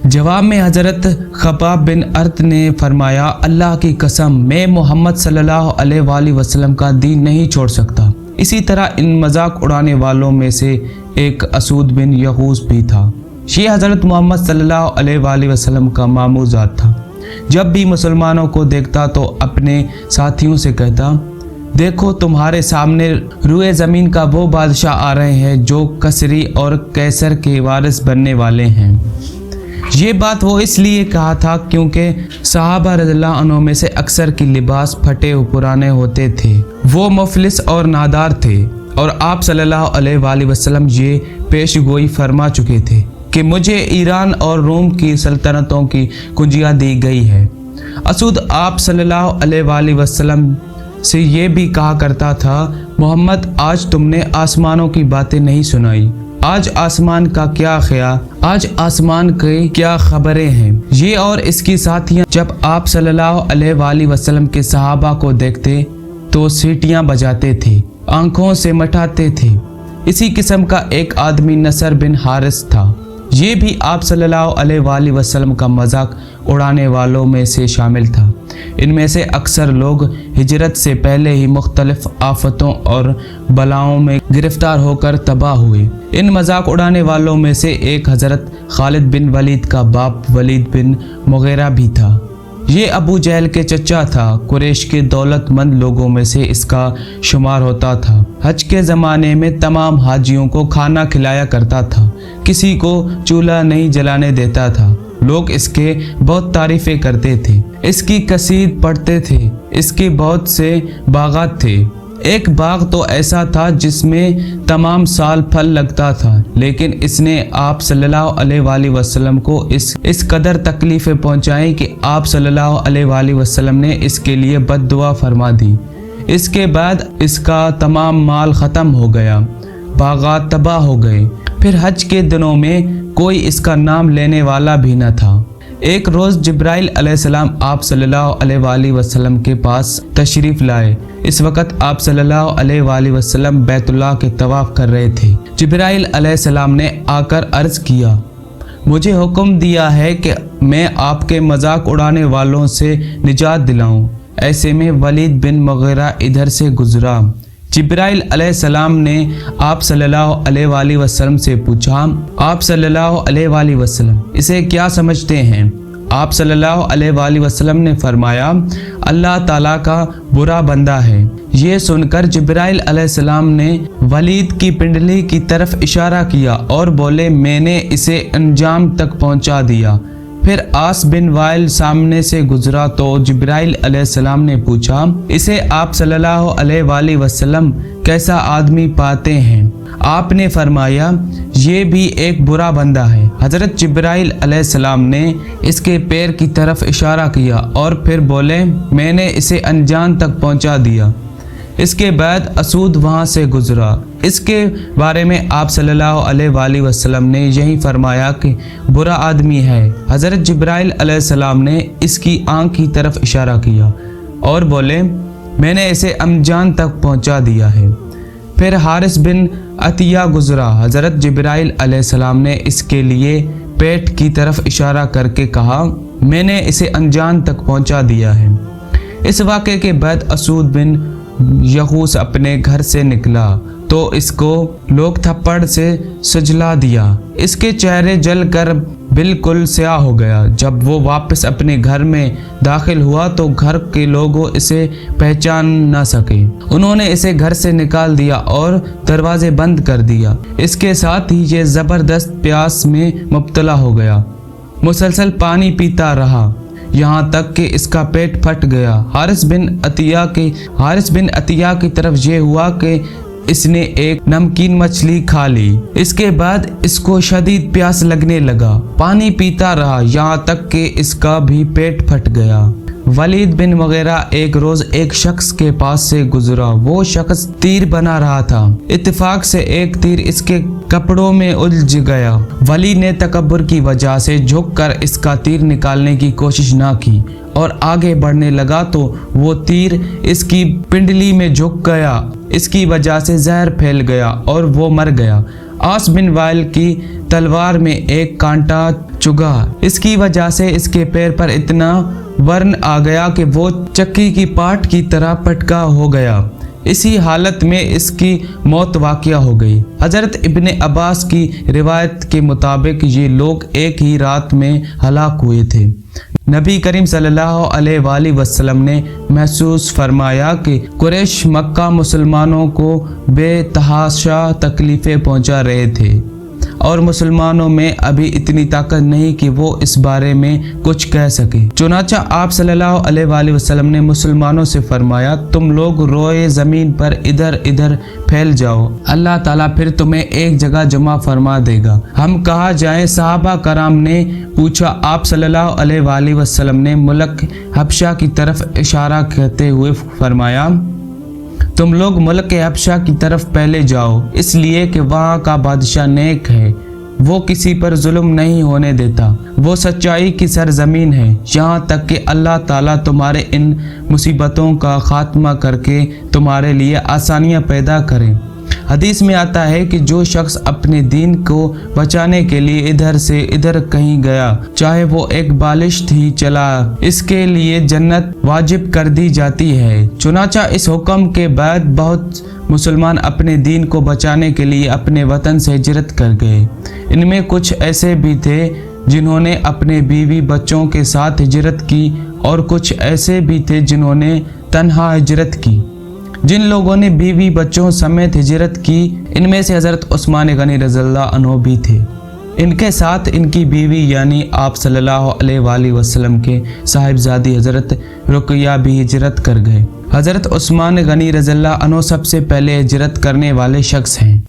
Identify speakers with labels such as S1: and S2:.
S1: जवाब में हज़रत खबाब बिन अर्त ने फरमाया, अल्लाह की कसम, मैं मोहम्मद सल्लल्लाहु अलैहि वसल्लम का दीन नहीं छोड़ सकता। इसी तरह इन मजाक उड़ाने वालों में से एक असूद बिन यहूस भी था। ये हज़रत मोहम्मद सल्लल्लाहु अलैहि वसल्लम का मामूज़ात था। जब भी मुसलमानों को देखता तो अपने साथियों से कहता, देखो तुम्हारे सामने रुए ज़मीन का वो बादशाह आ रहे हैं जो कसरी और कैसर के वारिस बनने वाले हैं। ये बात वो इसलिए कहा था क्योंकि सहाबा रज़ियल्लाहु अन्हुम में से अक्सर की लिबास फटे पुराने होते थे, वो मुफलिस और नादार थे, और आप सल्लल्लाहु अलैहि वसल्लम ये पेशगोई फरमा चुके थे कि मुझे ईरान और रोम की सल्तनतों की कुंजियाँ दी गई है। असूद आप सल्लल्लाहु अलैहि वसल्लम से ये भी कहा करता था, मोहम्मद आज तुमने आसमानों की बातें नहीं सुनाई, आज आसमान का क्या ख्याल, आज आसमान की क्या खबरें हैं। ये और इसकी साथियाँ जब आप सल्लल्लाहु अलैहि वसल्लम के सहाबा को देखते तो सीटियाँ बजाते थे, आंखों से मटाते थे। इसी किस्म का एक आदमी नसर बिन हारिस था। ये भी आप सल्लल्लाहु अलैहि वसल्लम का मजाक उड़ाने वालों में से शामिल था। इनमें से अक्सर लोग हिजरत से पहले ही मुख्तलिफ आफतों और बलाओं में गिरफ्तार होकर तबाह हुए। इन मजाक उड़ाने वालों में से एक हज़रत खालिद बिन वलीद का बाप वलीद बिन मुगीरा भी था। ये अबू जहल के चचा था। कुरैश के दौलतमंद लोगों में से इसका शुमार होता था। हज के ज़माने में तमाम हाजियों को खाना खिलाया करता था, किसी को चूल्हा नहीं जलाने देता था। लोग इसके बहुत तारीफ़ें करते थे, इसकी कसीद पढ़ते थे। इसके बहुत से बागात थे। एक बाग तो ऐसा था जिसमें तमाम साल फल लगता था, लेकिन इसने आप सल्लल्लाहु अलैहि वसल्लम को इस कदर तकलीफ़ें पहुंचाई कि आप सल्लल्लाहु अलैहि वसल्लम ने इसके लिए बद्दुआ फरमा दी। इसके बाद इसका तमाम माल ख़त्म हो गया, बागात तबाह हो गए। फिर हज के दिनों में कोई इसका नाम लेने वाला भी न था। एक रोज़ जिब्राइल अलैहिस्सलाम आप सल्लल्लाहु अलैहि वसल्लम के पास तशरीफ़ लाए। इस वक़्त आप सल्लल्लाहु अलैहि वसल्लम बैतुल्लाह के तवाफ़ कर रहे थे। जिब्राइल अलैहिस्सलाम ने आकर अर्ज़ किया, मुझे हुक्म दिया है कि मैं आपके मजाक उड़ाने वालों से निजात दिलाऊं। ऐसे में वलीद बिन मुगीरा इधर से गुजरा। जिब्राइल अलैहिस्सलाम ने आप सल्लल्लाहु अलैहि वसल्लम से पूछा, आप सल्लल्लाहु अलैहि वसल्लम इसे क्या समझते हैं? आप सल्लल्लाहु अलैहि वसल्लम ने फरमाया, अल्लाह ताला का बुरा बंदा है। ये सुनकर जिब्राइल अलैहिस्सलाम ने वलीद की पिंडली की तरफ इशारा किया और बोले, मैंने इसे अंजाम तक पहुंचा दिया। फिर आस बिन वाइल सामने से गुजरा तो जिब्राइल अलैहिस्सलाम ने पूछा, इसे आप सल्लल्लाहु अलैहि वसल्लम कैसा आदमी पाते हैं? आपने फरमाया, ये भी एक बुरा बंदा है। हज़रत जिब्राइल अलैहिस्सलाम ने इसके पैर की तरफ इशारा किया और फिर बोले, मैंने इसे अनजान तक पहुंचा दिया। इसके बाद असूद वहाँ से गुजरा। इसके बारे में आप सल्लल्लाहु अलैहि वसल्लम ने यही फरमाया कि बुरा आदमी है। हज़रत जिब्राइल अलैहिस्सलाम ने इसकी आँख की तरफ इशारा किया और बोले, मैंने इसे अनजान तक पहुँचा दिया है। फिर हारिस बिन अतिया गुजरा। हज़रत जिब्राइल अलैहिस्सलाम ने इसके लिए पेट की तरफ इशारा करके कहा, मैंने इसे अनजान तक पहुँचा दिया है। इस वाक़े के बाद असूद बिन यहूस अपने घर से निकला तो इसको लोग थप्पड़ से सजला दिया। इसके चेहरे जल कर बिल्कुल स्याह हो गया। जब वो वापस अपने घर में दाखिल हुआ तो घर के लोग इसे पहचान न सके। उन्होंने इसे घर से निकाल दिया और दरवाजे बंद कर दिया। इसके साथ ही ये ज़बरदस्त प्यास में मुब्तला हो गया। मुसलसल पानी पीता रहा, यहाँ तक कि इसका पेट फट गया। हारिस बिन अतिया की तरफ ये हुआ कि इसने एक नमकीन मछली खा ली। इसके बाद इसको शदीद प्यास लगने लगा। पानी पीता रहा, यहाँ तक कि इसका भी पेट फट गया। वलीद बिन मुगीरा एक रोज एक शख्स के पास से गुजरा। वो शख्स तीर बना रहा था। इत्तेफाक से एक तीर इसके कपड़ों में उलझ गया। वली ने तकब्बुर की वजह से झुककर इसका तीर निकालने की कोशिश ना की और आगे बढ़ने लगा तो वो तीर इसकी पिंडली में झुक गया। इसकी वजह से जहर फैल गया और वो मर गया। आस बिन वाइल की तलवार में एक कांटा चुगा। इसकी वजह से इसके पैर पर इतना वर्न आ गया कि वो चक्की की पाट की तरह पटका हो गया। इसी हालत में इसकी मौत वाक़या हो गई। हज़रत इब्ने अब्बास की रिवायत के मुताबिक ये लोग एक ही रात में हलाक हुए थे। नबी करीम सल्लल्लाहु अलैहि वसल्लम ने महसूस फरमाया कि कुरैश मक्का मुसलमानों को बेतहाशा तकलीफ़ें पहुंचा रहे थे और मुसलमानों में अभी इतनी ताकत नहीं कि वो इस बारे में कुछ कह सके। चुनाचा आप सल्लल्लाहु अलैहि वसल्लम ने मुसलमानों से फरमाया, तुम लोग रोए ज़मीन पर इधर इधर फैल जाओ, अल्लाह ताला फिर तुम्हें एक जगह जमा फरमा देगा। हम कहाँ जाएं? सहाबा कराम ने पूछा। आप सल्लल्लाहु अलैहि वसल्लम ने मुल्क हबशा की तरफ इशारा करते हुए फरमाया, तुम लोग मुल्क हबशा की तरफ पहले जाओ, इसलिए कि वहाँ का बादशाह नेक है, वो किसी पर जुल्म नहीं होने देता, वो सच्चाई की सरजमीन है, यहाँ तक कि अल्लाह ताला तुम्हारे इन मुसीबतों का खात्मा करके तुम्हारे लिए आसानियाँ पैदा करें। हदीस में आता है कि जो शख्स अपने दीन को बचाने के लिए इधर से इधर कहीं गया, चाहे वो एक बालिश ही चला, इसके लिए जन्नत वाजिब कर दी जाती है। चुनाचा इस हुक्म के बाद बहुत मुसलमान अपने दीन को बचाने के लिए अपने वतन से हिजरत कर गए। इनमें कुछ ऐसे भी थे जिन्होंने अपने बीवी बच्चों के साथ हिजरत की और कुछ ऐसे भी थे जिन्होंने तन्हा हिजरत की। जिन लोगों ने बीवी बच्चों समेत हिजरत की, इनमें से हज़रत उस्मान गनी रज़ियल्लाहु अन्हु भी थे। इनके साथ इनकी बीवी यानी आप सल्लल्लाहु अलैहि वसल्लम के साहिबजादी हज़रत रुक़ैया भी हिजरत कर गए। हज़रत उस्मान गनी रज़ियल्लाहु अन्हु सबसे पहले हिजरत करने वाले शख्स हैं।